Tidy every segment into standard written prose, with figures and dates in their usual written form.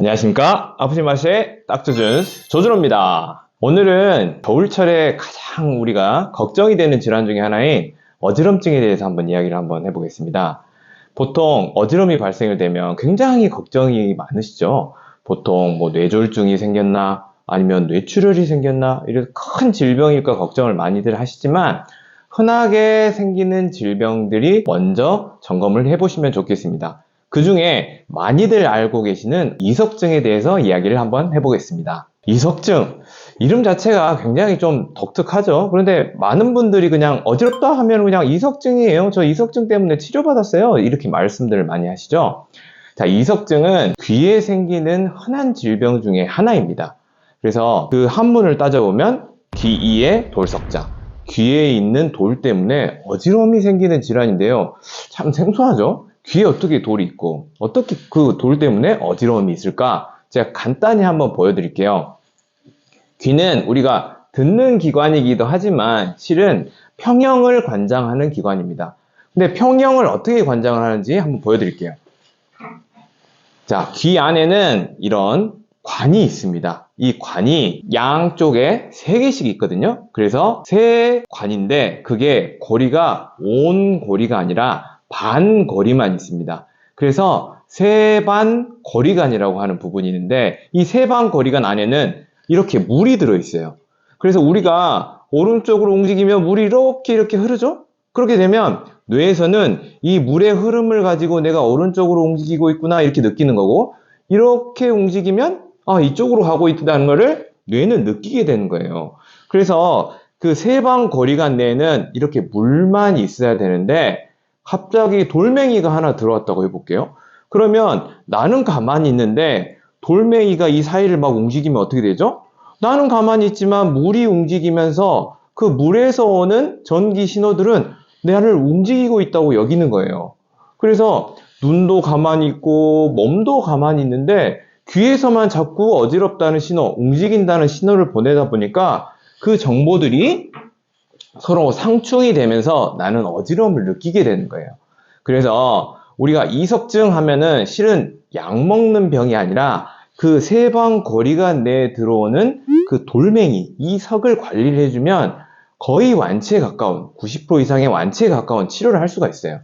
안녕하십니까? 아프지 마시의 닥터준스 조준호입니다. 오늘은 겨울철에 가장 우리가 걱정이 되는 질환 중에 하나인 어지럼증에 대해서 이야기를 해보겠습니다. 보통 어지럼이 발생을 되면 굉장히 걱정이 많으시죠? 보통 뇌졸중이 생겼나 아니면 뇌출혈이 생겼나 이런 큰 질병일까 걱정을 많이들 하시지만 흔하게 생기는 질병들이 먼저 점검을 해보시면 좋겠습니다. 그 중에 많이들 알고 계시는 이석증에 대해서 이야기를 한번 해보겠습니다. 이석증, 이름 자체가 굉장히 좀 독특하죠. 그런데 많은 분들이 그냥 어지럽다 하면 그냥 이석증이에요. 저 이석증 때문에 치료받았어요. 이렇게 말씀들을 많이 하시죠. 자, 이석증은 귀에 생기는 흔한 질병 중에 하나입니다. 그래서 그 한문을 따져보면 귀이의 돌석자, 귀에 있는 돌 때문에 어지러움이 생기는 질환인데요. 참 생소하죠? 귀에 어떻게 돌이 있고 어떻게 그 돌 때문에 어지러움이 있을까? 제가 간단히 한번 보여드릴게요. 귀는 우리가 듣는 기관이기도 하지만 실은 평형을 관장하는 기관입니다. 근데 평형을 어떻게 관장을 하는지 한번 보여드릴게요. 자, 귀 안에는 이런 관이 있습니다. 이 관이 양쪽에 3개씩 있거든요. 그래서 3관인데 그게 고리가 온 고리가 아니라 반 고리만 있습니다. 그래서 세반 고리관이라고 하는 부분이 있는데 이 세반 고리관 안에는 이렇게 물이 들어있어요. 그래서 우리가 오른쪽으로 움직이면 물이 이렇게 흐르죠? 그렇게 되면 뇌에서는 이 물의 흐름을 가지고 내가 오른쪽으로 움직이고 있구나 이렇게 느끼는 거고, 이렇게 움직이면 이쪽으로 가고 있다는 것을 뇌는 느끼게 되는 거예요. 그래서 그 세방 고리관 내에는 이렇게 물만 있어야 되는데 갑자기 돌멩이가 하나 들어왔다고 해볼게요. 그러면 나는 가만히 있는데 돌멩이가 이 사이를 막 움직이면 어떻게 되죠? 나는 가만히 있지만 물이 움직이면서 그 물에서 오는 전기 신호들은 나를 움직이고 있다고 여기는 거예요. 그래서 눈도 가만히 있고 몸도 가만히 있는데 귀에서만 자꾸 어지럽다는 신호, 움직인다는 신호를 보내다 보니까 그 정보들이 서로 상충이 되면서 나는 어지러움을 느끼게 되는 거예요. 그래서 우리가 이석증 하면은 실은 약 먹는 병이 아니라 그 세방 고리관 내에 들어오는 그 돌멩이, 이 석을 관리를 해주면 거의 완치에 가까운 90% 이상의 완치에 가까운 치료를 할 수가 있어요.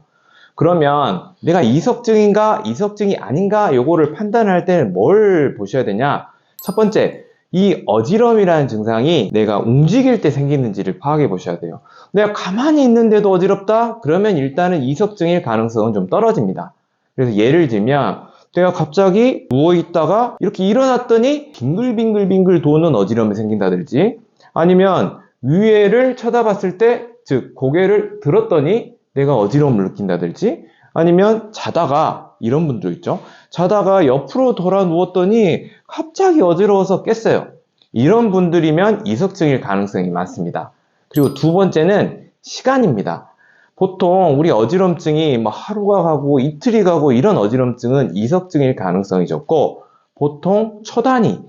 그러면 내가 이석증인가 이석증이 아닌가 요거를 판단할 때는 뭘 보셔야 되냐? 첫 번째, 이 어지럼이라는 증상이 내가 움직일 때 생기는지를 파악해 보셔야 돼요. 내가 가만히 있는데도 어지럽다? 그러면 일단은 이석증일 가능성은 좀 떨어집니다. 그래서 예를 들면 내가 갑자기 누워있다가 이렇게 일어났더니 빙글빙글빙글 도는 어지럼이 생긴다든지, 아니면 위에를 쳐다봤을 때, 즉 고개를 들었더니 내가 어지러움을 느낀다든지, 아니면 자다가 이런 분도 있죠. 자다가 옆으로 돌아 누웠더니 갑자기 어지러워서 깼어요. 이런 분들이면 이석증일 가능성이 많습니다. 그리고 두 번째는 시간입니다. 보통 우리 어지럼증이 하루가 가고 이틀이 가고 이런 어지럼증은 이석증일 가능성이 적고, 보통 초단위,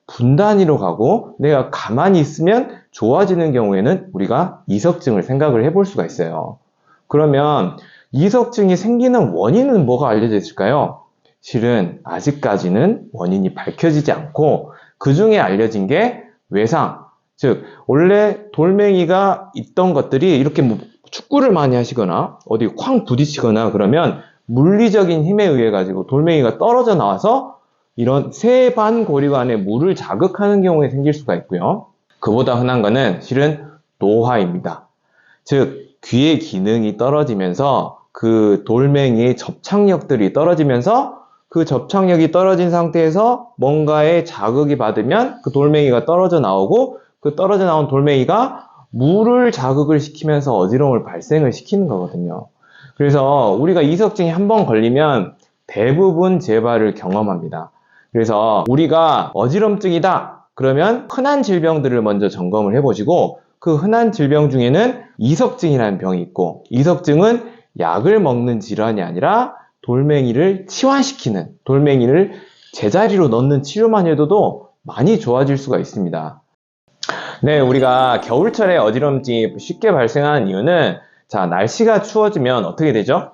분단위로 가고 내가 가만히 있으면 좋아지는 경우에는 우리가 이석증을 생각을 해볼 수가 있어요. 그러면 이석증이 생기는 원인은 뭐가 알려져 있을까요? 실은 아직까지는 원인이 밝혀지지 않고 그 중에 알려진 게 외상, 즉 원래 돌멩이가 있던 것들이 이렇게 축구를 많이 하시거나 어디 쾅 부딪히거나 그러면 물리적인 힘에 의해 가지고 돌멩이가 떨어져 나와서 이런 세반 고리관에 물을 자극하는 경우에 생길 수가 있고요. 그보다 흔한 거는 실은 노화입니다. 즉 귀의 기능이 떨어지면서 그 돌멩이의 접착력들이 떨어지면서 그 접착력이 떨어진 상태에서 뭔가에 자극이 받으면 그 돌멩이가 떨어져 나오고, 그 떨어져 나온 돌멩이가 물을 자극을 시키면서 어지러움을 발생을 시키는 거거든요. 그래서 우리가 이석증이 한번 걸리면 대부분 재발을 경험합니다. 그래서 우리가 어지럼증이다 그러면 흔한 질병들을 먼저 점검을 해보시고, 그 흔한 질병 중에는 이석증이라는 병이 있고, 이석증은 약을 먹는 질환이 아니라 돌멩이를 치환시키는, 돌멩이를 제자리로 넣는 치료만 해도 많이 좋아질 수가 있습니다. 네, 우리가 겨울철에 어지럼증이 쉽게 발생하는 이유는, 자, 날씨가 추워지면 어떻게 되죠?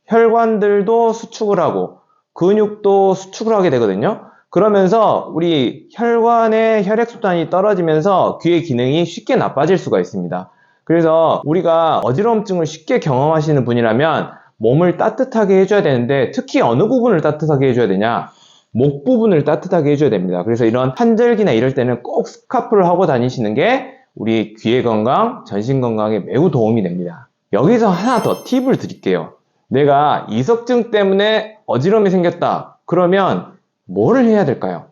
혈관들도 수축을 하고 근육도 수축을 하게 되거든요. 그러면서 우리 혈관의 혈액순환이 떨어지면서 귀의 기능이 쉽게 나빠질 수가 있습니다. 그래서 우리가 어지러움증을 쉽게 경험하시는 분이라면 몸을 따뜻하게 해줘야 되는데, 특히 어느 부분을 따뜻하게 해줘야 되냐? 목 부분을 따뜻하게 해줘야 됩니다. 그래서 이런 환절기나 이럴 때는 꼭 스카프를 하고 다니시는 게 우리 귀의 건강, 전신 건강에 매우 도움이 됩니다. 여기서 하나 더 팁을 드릴게요. 내가 이석증 때문에 어지러움이 생겼다. 그러면 뭐를 해야 될까요?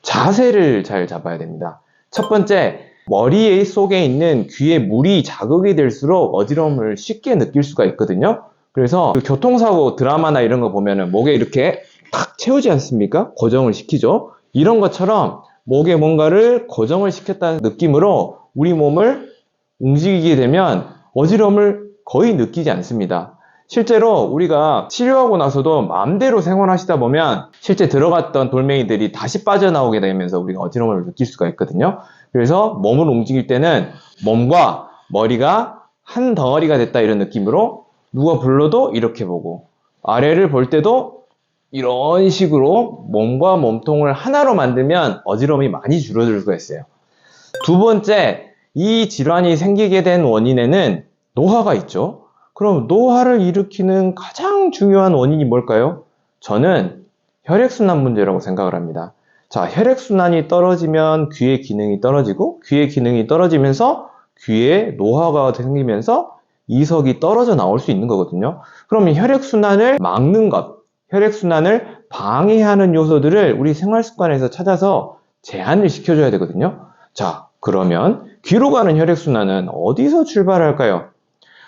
자세를 잘 잡아야 됩니다. 첫 번째, 머리 속에 있는 귀에 물이 자극이 될수록 어지러움을 쉽게 느낄 수가 있거든요. 그래서 그 교통사고 드라마나 이런 거 보면은 목에 이렇게 탁 채우지 않습니까? 고정을 시키죠. 이런 것처럼 목에 뭔가를 고정을 시켰다는 느낌으로 우리 몸을 움직이게 되면 어지러움을 거의 느끼지 않습니다. 실제로 우리가 치료하고 나서도 마음대로 생활하시다 보면 실제 들어갔던 돌멩이들이 다시 빠져나오게 되면서 우리가 어지러움을 느낄 수가 있거든요. 그래서 몸을 움직일 때는 몸과 머리가 한 덩어리가 됐다 이런 느낌으로, 누가 불러도 이렇게 보고, 아래를 볼 때도 이런 식으로 몸과 몸통을 하나로 만들면 어지러움이 많이 줄어들 수가 있어요. 두 번째, 이 질환이 생기게 된 원인에는 노화가 있죠. 그럼 노화를 일으키는 가장 중요한 원인이 뭘까요? 저는 혈액순환 문제라고 생각을 합니다. 자, 혈액순환이 떨어지면 귀의 기능이 떨어지고, 귀의 기능이 떨어지면서 귀에 노화가 생기면서 이석이 떨어져 나올 수 있는 거거든요. 그러면 혈액순환을 막는 것, 혈액순환을 방해하는 요소들을 우리 생활습관에서 찾아서 제한을 시켜줘야 되거든요. 자, 그러면 귀로 가는 혈액순환은 어디서 출발할까요?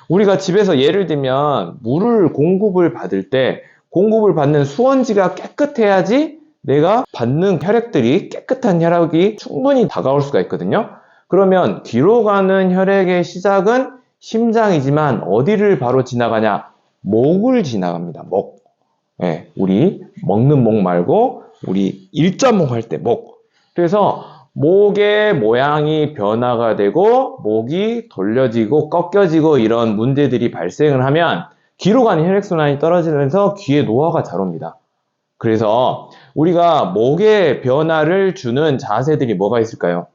우리가 집에서 예를 들면 물을 공급을 받을 때 공급을 받는 수원지가 깨끗해야지 내가 받는 혈액들이, 깨끗한 혈액이 충분히 다가올 수가 있거든요. 그러면 귀로 가는 혈액의 시작은 심장이지만 어디를 바로 지나가냐? 목을 지나갑니다. 목. 네, 우리 먹는 목 말고 우리 일자목 할 때 목. 그래서 목의 모양이 변화가 되고 목이 돌려지고 꺾여지고 이런 문제들이 발생을 하면 귀로 가는 혈액순환이 떨어지면서 귀에 노화가 잘 옵니다. 그래서 우리가 목의 변화를 주는 자세들이 뭐가 있을까요?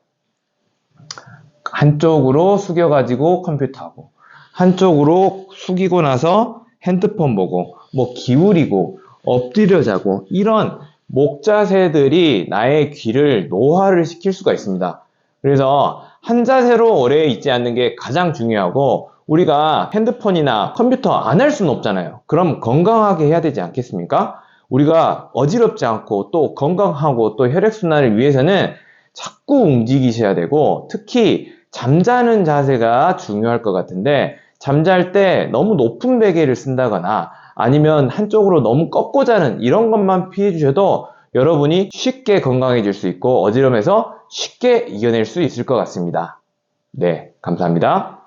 한쪽으로 숙여가지고 컴퓨터하고, 한쪽으로 숙이고 나서 핸드폰 보고, 뭐 기울이고, 엎드려 자고, 이런 목 자세들이 나의 귀를 노화를 시킬 수가 있습니다. 그래서 한 자세로 오래 있지 않는 게 가장 중요하고, 우리가 핸드폰이나 컴퓨터 안 할 수는 없잖아요. 그럼 건강하게 해야 되지 않겠습니까? 우리가 어지럽지 않고 또 건강하고 또 혈액순환을 위해서는 자꾸 움직이셔야 되고, 특히 잠자는 자세가 중요할 것 같은데, 잠잘 때 너무 높은 베개를 쓴다거나 아니면 한쪽으로 너무 꺾고 자는 이런 것만 피해 주셔도 여러분이 쉽게 건강해질 수 있고 어지럼에서 쉽게 이겨낼 수 있을 것 같습니다. 네, 감사합니다.